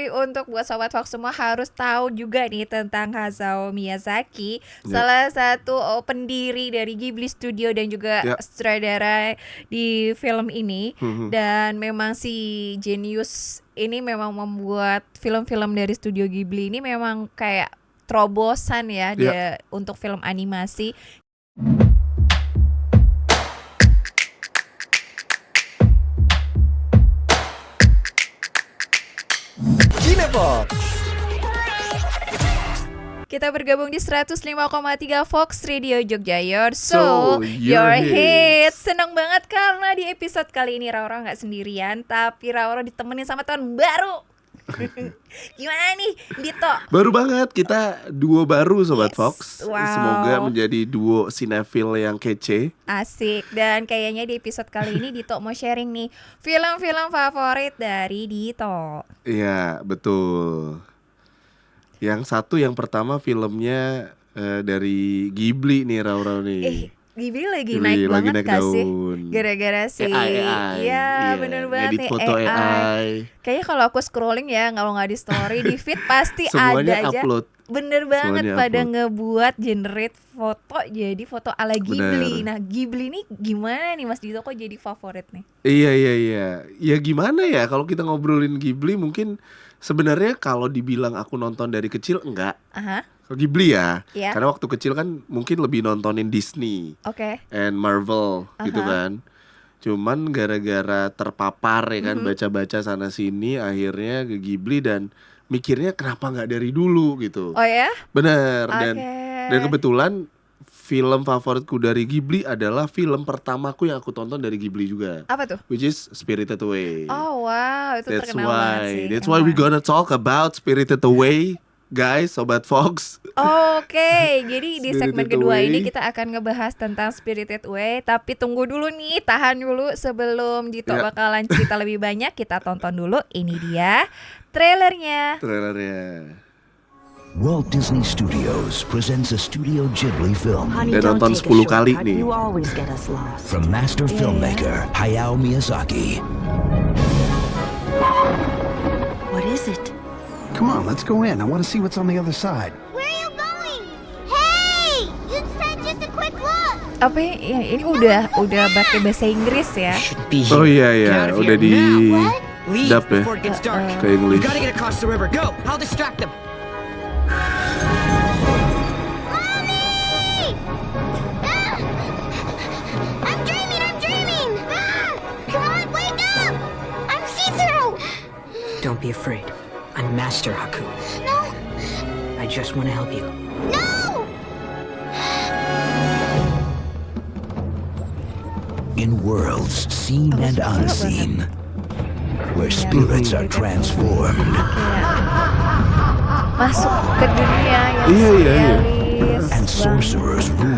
Tapi untuk buat Sobat Fox semua harus tahu juga nih tentang Hayao Miyazaki, Ya, salah satu pendiri dari Ghibli Studio dan juga ya. sutradara di film ini. Mhm. Dan memang si Genius ini memang membuat film-film dari studio Ghibli ini memang kayak terobosan ya Ya. dia untuk film animasi. Cinefox. Kita bergabung di 105,3 Fox Radio Jogja, your So, soul, your your hits. hits. Seneng banget karena di episode kali ini Raura gak sendirian, tapi Raura ditemenin sama teman baru. Gimana nih Dito? Baru banget kita duo baru Sobat Yes, Fox. wow. Semoga menjadi duo sinetfil yang kece. Asik. Dan kayaknya di episode kali ini Dito mau sharing nih film-film favorit dari Dito. Iya, betul. Yang satu yang pertama filmnya dari Ghibli nih Raura nih. Ghibli lagi Ghibli naik lagi banget naik gak sih? daun. Gara-gara si AI. Iya bener banget Ngedit nih foto AI. Kayaknya kalau aku scrolling ya, kalau nggak di story, di feed pasti Semuanya ada aja. upload. Bener banget Semuanya pada upload. ngebuat generate foto jadi foto ala Ghibli. Bener. Nah Ghibli nih gimana nih Mas Dito kok jadi favorit nih? Iya. Ya gimana ya kalau kita ngobrolin Ghibli mungkin sebenarnya kalau dibilang aku nonton dari kecil enggak. Aha, Kalau Ghibli ya. Iya. Karena waktu kecil kan mungkin lebih nontonin Disney oke. and Marvel gitu Aha. kan. Cuman gara-gara terpapar ya kan baca-baca sana sini akhirnya ke Ghibli dan mikirnya kenapa nggak dari dulu gitu. Oh ya? Bener Oke. dan kebetulan film favoritku dari Ghibli adalah film pertamaku yang aku tonton dari Ghibli juga, Apa tuh? which is Spirited Away. Oh wow, itu That's terkenal banget sih. why we emang. gonna talk about Spirited Away, guys, Sobat Fox. Oke, jadi di segmen Spirited kedua Away. ini kita akan ngebahas tentang Spirited Away. Tapi tunggu dulu nih, tahan dulu sebelum Dito Ya. bakalan cerita lebih banyak. Kita tonton dulu, ini dia trailernya. Trailernya. Walt Disney Studios presents a Studio Ghibli film Honey, Udah don't nonton take a 10 kali shortcut. nih. You always get us lost. from master filmmaker Hayao Miyazaki. What is it? Come on, let's go in. I want to see what's on the other side. Where are you going? Hey! You said just a quick look. Apa ya, ini udah pakai bahasa Inggris ya? Oh iya, udah di Leave dub ya before it gets dark. ke English. We gotta get across the river. Go! I'll distract them. Mommy! Ah! I'm dreaming! Ah! Come on, wake up! I'm see-through! Don't be afraid. I'm Master Haku. No! I just want to help you. No! In worlds seen and unseen, where spirits are transformed, Kayak masuk ke dunia yang Iya. surrealis and sorcerers rule.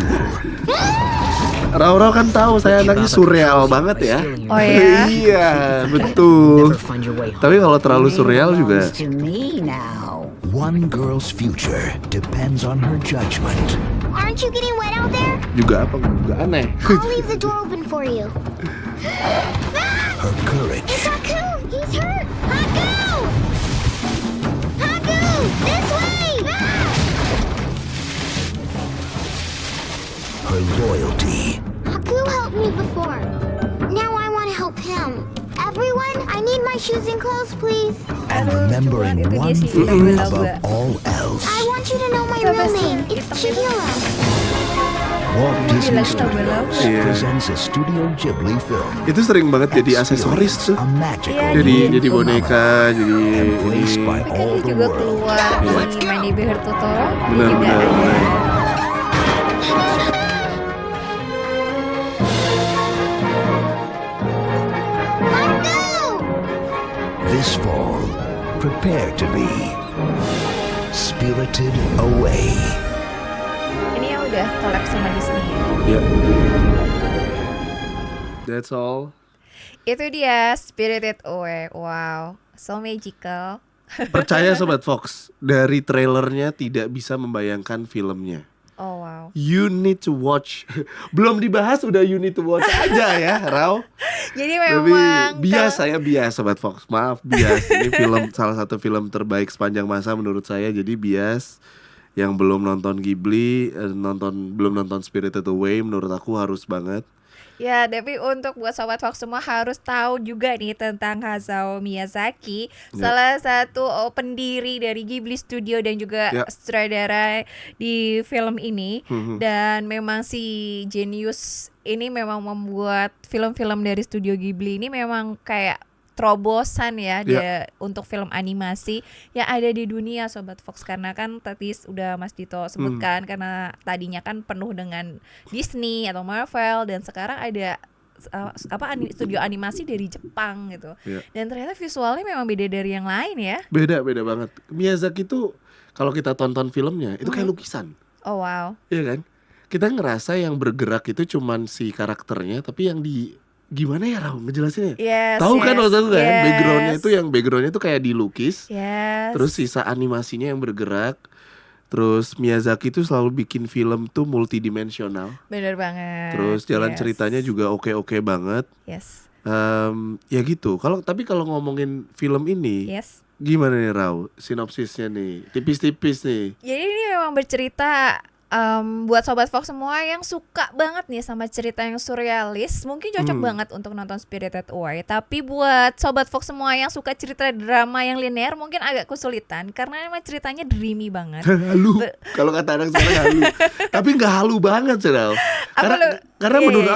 Raura kan tahu saya anaknya surreal banget ya. Oh ya? Iya, betul. Never find your way home. Tapi kalau terlalu surreal juga To me now. One girl's future depends on her judgment. Aren't you getting wet out there? juga aneh. I'll leave the door open for you. Her courage, Haku! He's hurt! Haku! Haku! This way! her loyalty, Haku helped me before. Now I want to help him. Everyone, I need my shoes and clothes, please. and Aduh, remembering cuman itu dia one sih, thing lagu-lagu. above all else. I want you to know my Coba real sih, name. It's hitam-hitam. Chihiro. Walt Disney lagu lagu. Studios Iya. presents a Studio Ghibli film. Itu sering banget jadi aksesoris tuh. A magical Iya, Jadi boneka, jadi embraced ini. by Tapi kan all dia the juga world. keluar di My Neighborhood Totoro. Dia Benar, juga benar, ada. benar. Haku! This fall, prepare to be spirited away. Ini ya udah collab sama Disney. Ya. That's all. Itu dia Spirited Away. Wow, so magical. Percaya Sobat Fox, dari trailernya tidak bisa membayangkan filmnya. Oh wow. You need to watch. Belum dibahas udah you need to watch aja ya, Rao. Jadi Tapi memang bias saya bias Sobat Fox. Maaf bias. Ini film salah satu film terbaik sepanjang masa menurut saya. Jadi bias yang belum nonton Ghibli, belum nonton Spirited Away menurut aku harus banget. ya, tapi untuk buat Sobat Fox semua harus tahu juga nih tentang Hayao Miyazaki, salah satu pendiri dari Ghibli Studio dan juga sutradara di film ini. Dan memang si Genius ini memang membuat film-film dari Studio Ghibli ini memang kayak terobosan ya dia untuk film animasi yang ada di dunia Sobat Fox, karena kan tadi udah Mas Dito sebutkan karena tadinya kan penuh dengan Disney atau Marvel dan sekarang ada studio animasi dari Jepang gitu. Dan ternyata visualnya memang beda dari yang lain ya. Beda banget. Miyazaki tuh kalau kita tonton filmnya itu kayak lukisan. Oh wow. Iya kan? Kita ngerasa yang bergerak itu cuman si karakternya, tapi yang di gimana ya Rao ngejelasinnya? Tahu kan waktu itu kan backgroundnya itu kayak dilukis. Terus sisa animasinya yang bergerak. Terus Miyazaki tuh selalu bikin film tuh multidimensional. Bener banget. Terus jalan ceritanya juga oke banget. Ya gitu. Tapi kalau ngomongin film ini, gimana nih Rao? Sinopsisnya nih, tipis-tipis nih. Jadi ini memang bercerita buat Sobat Fox semua yang suka banget nih sama cerita yang surrealis, mungkin cocok banget untuk nonton Spirited Away. Tapi buat Sobat Fox semua yang suka cerita drama yang linear mungkin agak kesulitan karena emang ceritanya dreamy banget. Halu. Kalau kata anak sekarang halu. Tapi nggak halu banget sih Rao. Karena menurut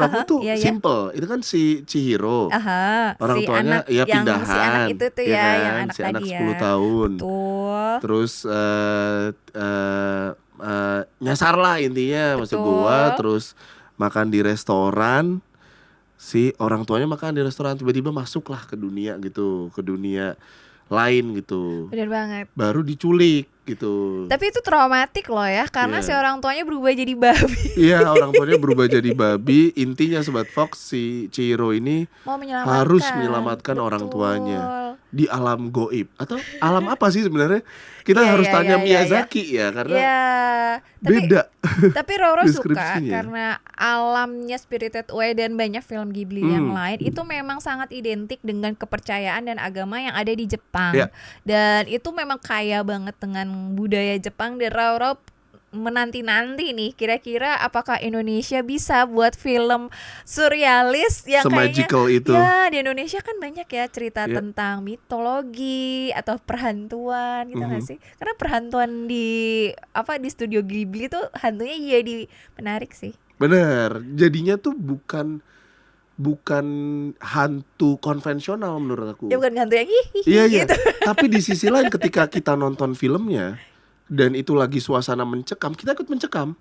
aku tuh simple. Itu kan si Chihiro. Orang si tuanya anak, ya yang pindahan. si anak itu tuh ya, kan? yang anak si tadi anak 10 ya. tahun. Betul. Terus nyasar lah intinya masuk gua, terus makan di restoran. Si orang tuanya makan di restoran, tiba-tiba masuklah ke dunia gitu, ke dunia lain gitu. Bener banget. Baru diculik gitu. Tapi itu traumatik loh ya, karena si orang tuanya berubah jadi babi. Iya, orang tuanya berubah jadi babi. Intinya Sobat Fox, si Chihiro ini harus menyelamatkan orang tuanya di alam goib. Atau alam apa sih sebenarnya? Kita harus tanya Miyazaki ya, karena beda. Tapi Roro suka karena alamnya Spirited Away dan banyak film Ghibli yang lain itu memang sangat identik dengan kepercayaan dan agama yang ada di Jepang. Dan itu memang kaya banget dengan budaya Jepang. Dan Roro menanti-nanti nih kira-kira apakah Indonesia bisa buat film surrealis yang se-magical kayaknya itu. Ya di Indonesia kan banyak ya cerita tentang mitologi atau perhantuan gitu nggak sih? Karena perhantuan di studio Ghibli tuh hantunya jadi menarik sih. Bener, jadinya tuh bukan hantu konvensional menurut aku. Ya bukan hantu yang hihihi gitu. gitu. Tapi di sisi lain ketika kita nonton filmnya dan itu lagi suasana mencekam, kita ikut mencekam.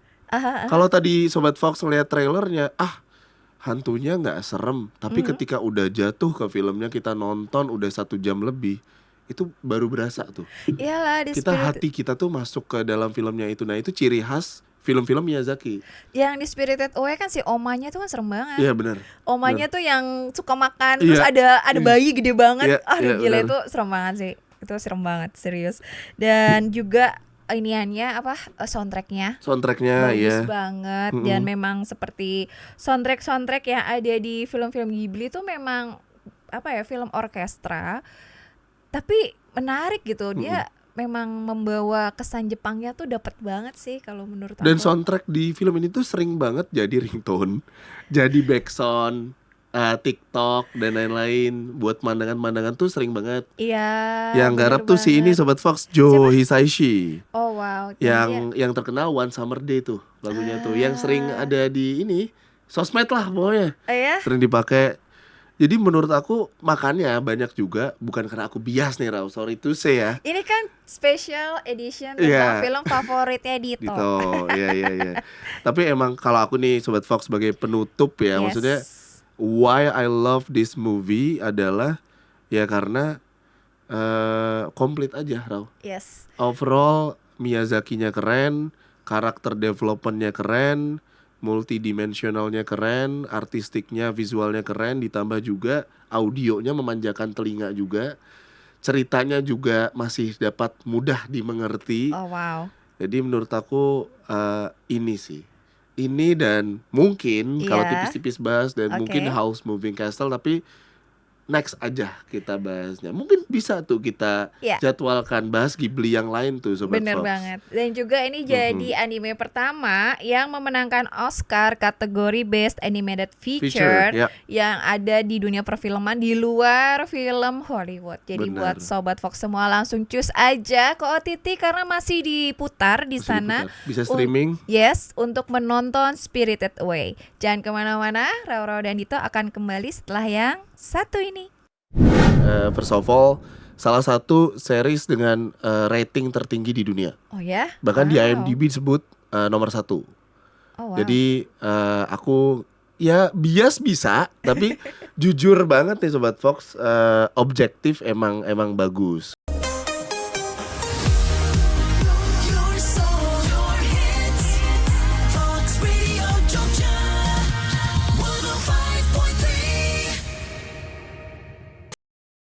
Kalau tadi Sobat Fox ngeliat trailernya, hantunya nggak serem. Tapi ketika udah jatuh ke filmnya, kita nonton udah 1 jam lebih, itu baru berasa tuh. Iyalah, hati kita tuh masuk ke dalam filmnya itu. Nah itu ciri khas film-film Miyazaki. Yang di Spirited Away kan si omanya tuh kan serem banget. Iya benar. Omanya tuh yang suka makan, terus ada bayi gede banget. Gila bener. itu serem banget sih. Itu serem banget, serius. Dan juga iniannya soundtracknya bagus banget. Dan memang seperti soundtrack yang ada di film-film Ghibli itu memang film orkestra tapi menarik gitu. Dia memang membawa kesan Jepangnya tuh dapat banget sih kalau menurut aku. Dan soundtrack di film ini tuh sering banget jadi ringtone, jadi backsound TikTok dan lain-lain. Buat mandangan-mandangan tuh sering banget. Iya. Yang garap tuh si ini Sobat Fox, Joe Hisaishi. Oh wow. Yang terkenal One Summer Day tuh lagunya tuh, yang sering ada di ini sosmed lah pokoknya. Sering dipakai. Jadi menurut aku makanya banyak juga, bukan karena aku bias nih Rao, sorry to say ya. Ini kan special edition tentang film favoritnya Dito. Iya. Tapi emang kalau aku nih Sobat Fox sebagai penutup ya, maksudnya why I love this movie adalah ya karena komplit aja Rao. Overall Miyazaki-nya keren, karakter development-nya keren, multidimensionalnya keren, artistiknya, visualnya keren, ditambah juga audionya memanjakan telinga juga. Ceritanya juga masih dapat mudah dimengerti. Oh wow. Jadi menurut aku ini sih. Ini dan mungkin kalau Iya. tipis-tipis bahas dan Oke. mungkin House Moving Castle, tapi next aja kita bahasnya. Mungkin bisa tuh kita Iya. jadwalkan bahas Ghibli yang lain tuh Sobat Bener Fox. banget. Dan juga ini jadi anime pertama yang memenangkan Oscar kategori Best Animated Feature, ya. yang ada di dunia perfilman di luar film Hollywood. Jadi Benar. buat Sobat Fox semua langsung cus aja ke OTT karena masih diputar di Masih sana. diputar. Bisa streaming. Yes, untuk menonton Spirited Away. Jangan kemana-mana, Rauro dan Dito akan kembali setelah yang satu ini. First of all, salah satu series dengan rating tertinggi di dunia. Oh ya? Bahkan di Wow. IMDb disebut nomor 1. Oh, wow. Jadi aku ya bias bisa, tapi jujur banget nih Sobat Fox, objektif emang bagus.